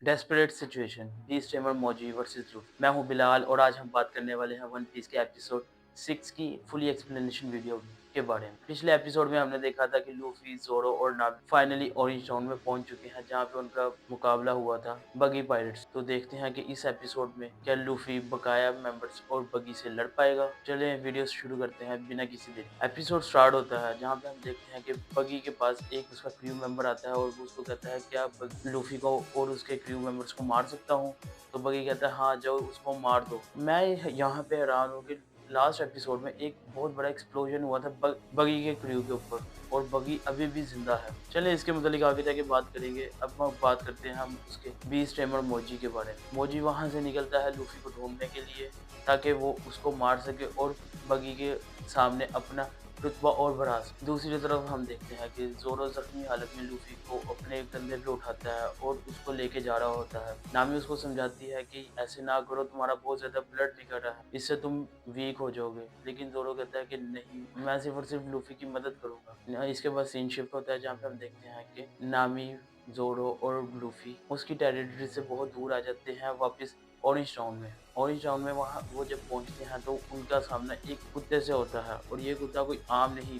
Desperate situation beast tamer मौजी versus Luffy. मैं हूं बिलाल और आज हम बात करने वाले हैं वन पीस के एपिसोड 6 की फुली एक्सप्लेनेशन वीडियो के बारे में। पिछले एपिसोड में हमने देखा था कि लूफी, ज़ोरो और नामी फाइनली ऑरेंज टाउन में पहुंच चुके हैं, जहां पे उनका मुकाबला हुआ था बगी पायरेट्स। तो देखते हैं कि इस एपिसोड में क्या लूफी बकाया मेंबर्स और बगी से लड़ पाएगा। चलें वीडियो शुरू करते हैं बिना किसी देरी। एपिसोड स्टार्ट होता है जहां पे हम देखते हैं कि बगी के पास एक उसका क्रू मेंबर आता है और वो उसको कहता है क्या लूफी को और उसके क्रू मेंबर्स को मार सकता हूँ। तो बगी कहता है हाँ जाओ उसको मार दो। मैं यहाँ पे हैरान हूँ कि लास्ट एपिसोड में एक बहुत बड़ा एक्सप्लोजन हुआ था बगी के क्रू के ऊपर और बगी अभी भी जिंदा है। चलिए इसके मुतालिक आगे जाके बात करेंगे। अब हम बात करते हैं हम उसके बीस टेमर मोजी के बारे में। मोजी वहां से निकलता है लूफी को ढूंढने के लिए ताकि वो उसको मार सके और बगी के सामने अपना रुतबा और बढ़ा सके। दूसरी तरफ हम देखते हैं कि ज़ोरो ज़ख्मी हालत में लूफी को अपने कंधे पे उठाता है और उसको लेके जा रहा होता है। नामी उसको समझाती है कि ऐसे ना करो, तुम्हारा बहुत ज़्यादा ब्लड निकल रहा है, इससे तुम वीक हो जाओगे। लेकिन ज़ोरो कहता है कि नहीं, मैं सिर्फ और सिर्फ लूफी की मदद करूँगा। इसके बाद सीन शिफ्ट होता है जहाँ पे हम देखते हैं कि नामी, ज़ोरो और लूफी उसकी टेरिटरी से बहुत दूर आ जाते हैं वापस ऑरेंज टाउन में। ऑरेंज टाउन में वहाँ वो जब पहुँचते हैं तो उनका सामना एक कुत्ते से होता है और ये कुत्ता कोई आम नहीं।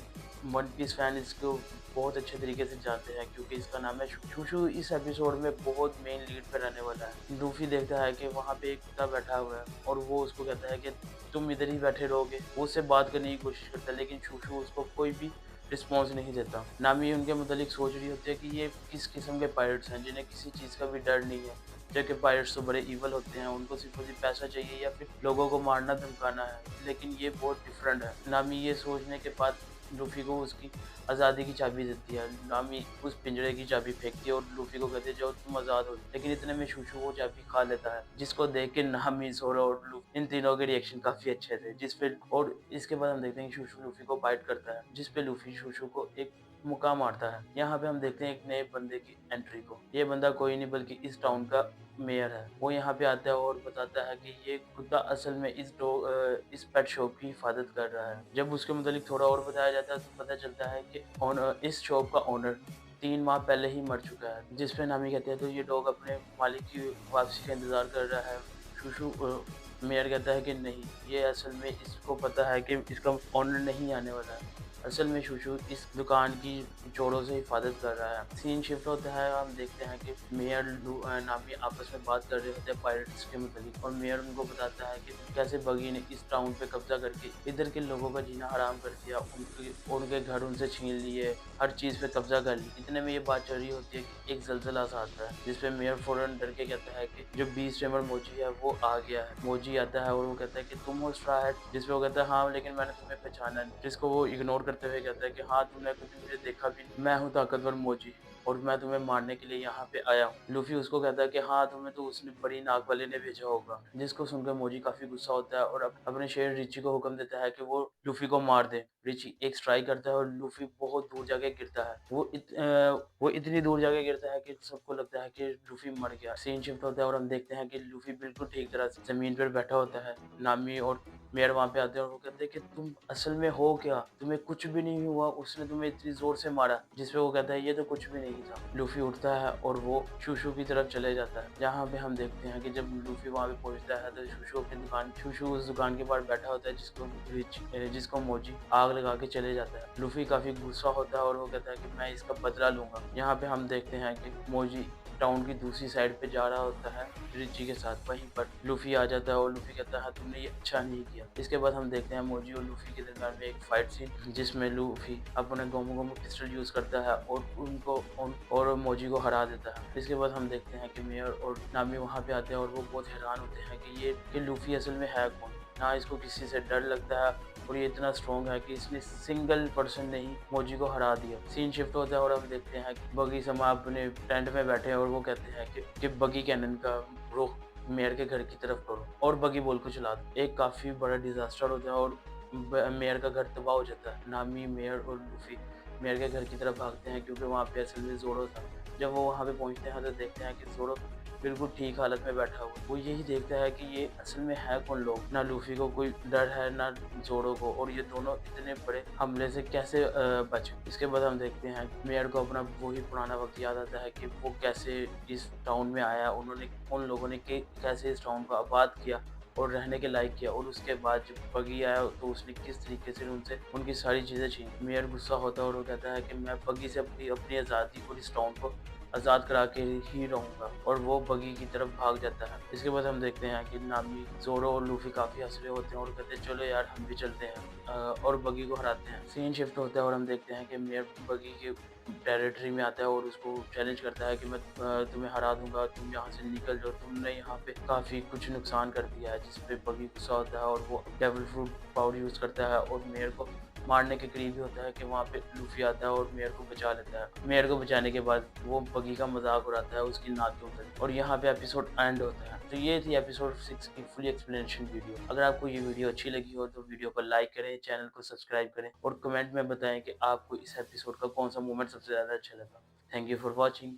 वन पीस फैन इसको बहुत अच्छे तरीके से जानते हैं क्योंकि इसका नाम है शूशु। इस एपिसोड में बहुत मेन लीड पे रहने वाला है। लूफी देखता है कि वहाँ पे एक कुत्ता बैठा हुआ है और वो उसको कहता है कि तुम इधर ही बैठे रहोगे। वो उससे बात करने की कोशिश करता है लेकिन शूशु उसको कोई भी रिस्पॉन्स नहीं देता। नामी उनके मुतालिक सोच रही होती है कि ये किस किस्म के पायरेट्स हैं जिन्हें किसी चीज़ का भी डर नहीं है। जबकि पायरेट्स तो बड़े इवल होते हैं, उनको सिर्फ और सिर्फ पैसा चाहिए या फिर लोगों को मारना धमकाना है। लेकिन ये बहुत डिफरेंट है। नामी ये सोचने के बाद लूफी को उसकी आज़ादी की चाबी देती है। नामी उस पिंजरे की चाबी फेंकती है और लूफी को कहती है जाओ तुम आज़ाद हो। लेकिन इतने में शूशु वो चाबी खा लेता है, जिसको देख के नामी, ज़ोरो और लूफी इन तीनों के रिएक्शन काफ़ी अच्छे थे। जिस पे और इसके बाद हम देखते हैं कि शूशु लूफी को बाइट करता है, जिस पे लूफी शूशु को एक मुक्का मारता है। यहाँ पे हम देखते हैं एक नए बंदे की एंट्री को। ये बंदा कोई नहीं बल्कि इस टाउन का मेयर है। वो यहाँ पे आता है और बताता है कि ये कुत्ता असल में इस पेट शॉप की हिफाजत कर रहा है। जब उसके मुतालिक थोड़ा और बताया जाता है तो पता चलता है कि इस शॉप का ओनर 3 माह पहले ही मर चुका है। जिस पे नामी कहते हैं तो ये डॉग अपने मालिक की वापसी का इंतज़ार कर रहा है। शूशु मेयर कहता है कि नहीं, ये असल में इसको पता है कि इसका ओनर नहीं आने वाला है। असल में शूशु इस दुकान की चोरों से हिफाजत कर रहा है। सीन शिफ्ट होता है, हम देखते हैं कि मेयर नामी आपस में बात कर रहे होते हैं पायरेट्स के मुतालिक और मेयर उनको बताता है कि कैसे बगी ने इस टाउन पे कब्जा करके इधर के लोगों का जीना हराम कर दिया, उनके घर उनसे छीन लिए, हर चीज़ पे कब्जा कर ली। इतने में ये बात चल रही होती है कि एक ज़लज़ला सा आता है जिसपे मेयर फौरन डर के कहता है कि जो बीस टेमर मोजी है वो आ गया है। मोजी आता है और वो कहता है कि तुम हो स्ट्रा हैट, जिसपे वो कहता है हाँ लेकिन मैंने तुम्हें पहचाना नहीं। जिसको वो इग्नोर करते हुए कहता है कि हाँ तुमने कभी मुझे देखा भी नहीं, मैं हूँ ताकतवर मोजी और मैं तुम्हें मारने के लिए यहाँ पे आया हूँ। लूफी उसको कहता है कि हाँ तुम्हें तो उसने बड़ी नाक वाले ने भेजा होगा। जिसको सुनकर मोजी काफी गुस्सा होता है और अपने शेर रिची को हुक्म देता है कि वो लूफी को मार दे। रिची एक स्ट्राइक करता है और लूफी बहुत दूर जाके गिरता है। वो इतनी दूर जाके गिरता है कि सबको लगता है कि लूफी मर गया। सीन शिफ्ट होता है और हम देखते हैं कि लूफी बिल्कुल ठीक तरह से जमीन पर बैठा होता है। नामी और मेयर वहाँ पे आते हैं और वो कहते हैं कि तुम असल में हो क्या? तुम्हें कुछ भी नहीं हुआ, उसने तुम्हें इतनी ज़ोर से मारा। जिस पे वो कहता है ये तो कुछ भी नहीं था। लूफ़ी उठता है और वो शूशु की तरफ चले जाता है। जहाँ पे हम देखते हैं कि जब लूफ़ी वहाँ पे पहुँचता है तो शूशु उस दुकान के बाहर बैठा होता है जिसको मोजी आग लगा के चले जाता है। लूफ़ी काफ़ी गुस्सा होता है और वो कहता है कि मैं इसका बदला लूँगा। यहाँ पे हम देखते हैं कि मोजी टाउन की दूसरी साइड पे जा रहा होता है रिची के साथ। वहीं पर लूफी आ जाता है और लूफी कहता है तुमने ये अच्छा नहीं किया। इसके बाद हम देखते हैं मोजी और लूफी के दरमियान में एक फाइट सीन जिसमें लूफी अपने गोमो गोमो पिस्टल यूज करता है और और मोजी को हरा देता है। इसके बाद हम देखते हैं कि मेयर और नामी वहाँ पे आते हैं और वो बहुत हैरान होते हैं कि लूफी असल में है कौन। ना इसको किसी से डर लगता है और ये इतना स्ट्रॉन्ग है कि इसने सिंगल पर्सन ने ही मोजी को हरा दिया। सीन शिफ्ट होता है और हम देखते हैं कि बगी समा अपने टेंट में बैठे हैं और वो कहते हैं कि बगी कैनन का रुख मेयर के घर की तरफ करो और बगी बॉल को चला दो। एक काफी बड़ा डिजास्टर होता है और मेयर का घर तबाह हो जाता है। नामी, मेयर और लूफी मेयर के घर की तरफ भागते हैं क्योंकि वहाँ पे असल में जोरो था। जब वो वहाँ पे पहुँचते हैं तो देखते हैं कि जोरो बिल्कुल ठीक हालत में बैठा हुआ है। वो यही देखता है कि ये असल में है कौन लोग। ना लूफ़ी को कोई डर है, ना ज़ोरो को, और ये दोनों इतने बड़े हमले से कैसे बचे। इसके बाद हम देखते हैं मेयर को अपना वही पुराना वक़्त याद आता है कि वो कैसे इस टाउन में आया, उन्होंने उन लोगों ने कैसे इस टाउन को आबाद किया और रहने के लायक किया, और उसके बाद जब बगी आया तो उसने किस तरीके से उनसे उनकी सारी चीज़ें छीनी। मेयर गुस्सा होता है और वो कहता है कि मैं बगी से अपनी अपनी आज़ादी और इस टाउन को आज़ाद करा के ही रहूँगा, और वो बगी की तरफ भाग जाता है। इसके बाद हम देखते हैं कि नामी, ज़ोरो और लूफ़ी काफ़ी हँस रहे होते हैं और कहते हैं चलो यार हम भी चलते हैं, और बगी को हराते हैं। सीन शिफ्ट होता है और हम देखते हैं कि मेयर बगी के टेरिटरी में आता है और उसको चैलेंज करता है कि मैं तुम्हें हरा दूँगा, तुम यहाँ से निकल जाओ, तुमने यहाँ पे काफ़ी कुछ नुकसान कर दिया है। जिस पे बगी गुस्सा होता है और वो डेविल फ्रूट पाउडर यूज़ करता है और मेयर को मारने के करीब ही होता है कि वहाँ पे लूफ़ी आता है और मेयर को बचा लेता है। मेयर को बचाने के बाद वो बगी का मज़ाक उड़ाता है उसकी नाक के ऊपर, और यहाँ पे एपिसोड एंड होता है। तो ये थी एपिसोड 6 की फुल एक्सप्लेनेशन वीडियो। अगर आपको ये वीडियो अच्छी लगी हो तो वीडियो को लाइक करें, चैनल को सब्सक्राइब करें और कमेंट में बताएं कि आपको इस एपिसोड का कौन-सा मोमेंट सबसे ज़्यादा अच्छा लगा। Thank you for watching.